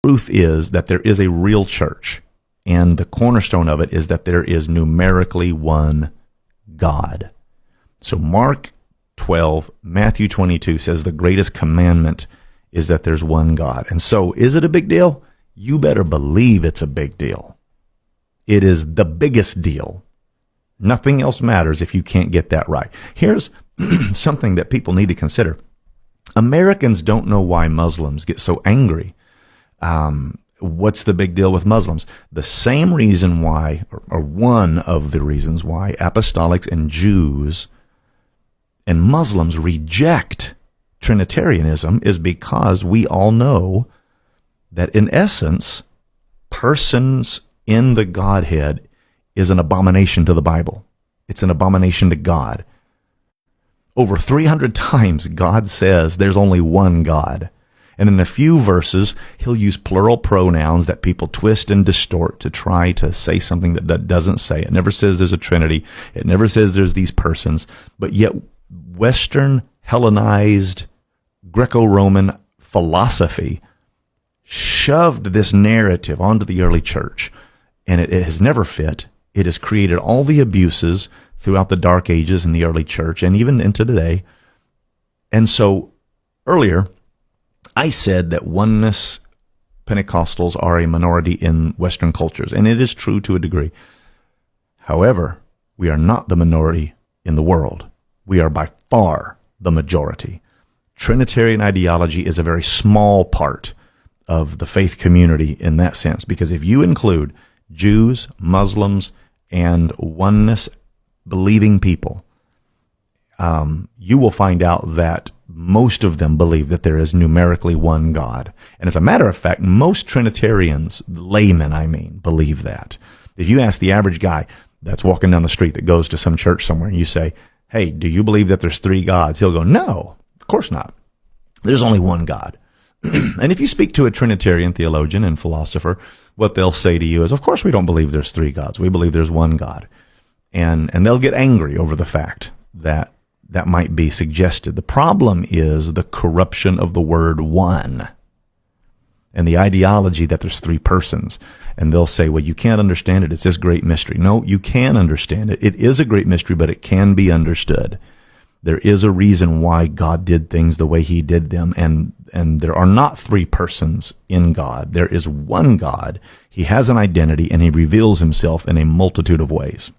Truth is that there is a real church, and the cornerstone of it is that there is numerically one God. So Mark 12, Matthew 22 says the greatest commandment is that there's one God. And so, is it a big deal? You better believe it's a big deal. It is the biggest deal. Nothing else matters if you can't get that right. Here's something that people need to consider. Americans don't know why Muslims get so angry. What's the big deal with Muslims? The same reason why, or one of the reasons why, apostolics and Jews and Muslims reject Trinitarianism is because we all know that in essence, persons in the Godhead is an abomination to the Bible. It's an abomination to God. Over 300 times God says there's only one God. And in a few verses, he'll use plural pronouns that people twist and distort to try to say something that doesn't say. It never says there's a Trinity. It never says there's these persons. But yet, Western, Hellenized, Greco-Roman philosophy shoved this narrative onto the early church. And it has never fit. It has created all the abuses throughout the Dark Ages in the early church and even into today. And so, earlier, I said that oneness Pentecostals are a minority in Western cultures, and it is true to a degree. However, we are not the minority in the world. We are by far the majority. Trinitarian ideology is a very small part of the faith community in that sense, because if you include Jews, Muslims, and oneness believing people, you will find out that most of them believe that there is numerically one God. And as a matter of fact, most Trinitarians, laymen I mean, believe that. If you ask the average guy that's walking down the street that goes to some church somewhere and you say, hey, do you believe that there's three gods? He'll go, no, of course not. There's only one God. And if you speak to a Trinitarian theologian and philosopher, what they'll say to you is, of course we don't believe there's three gods. We believe there's one God. And they'll get angry over the fact that that might be suggested. The problem is the corruption of the word one and the ideology that there's three persons. And they'll say, well, you can't understand it. It's this great mystery. No, you can understand it. It is a great mystery, but it can be understood. There is a reason why God did things the way he did them. And there are not three persons in God. There is one God. He has an identity and he reveals himself in a multitude of ways.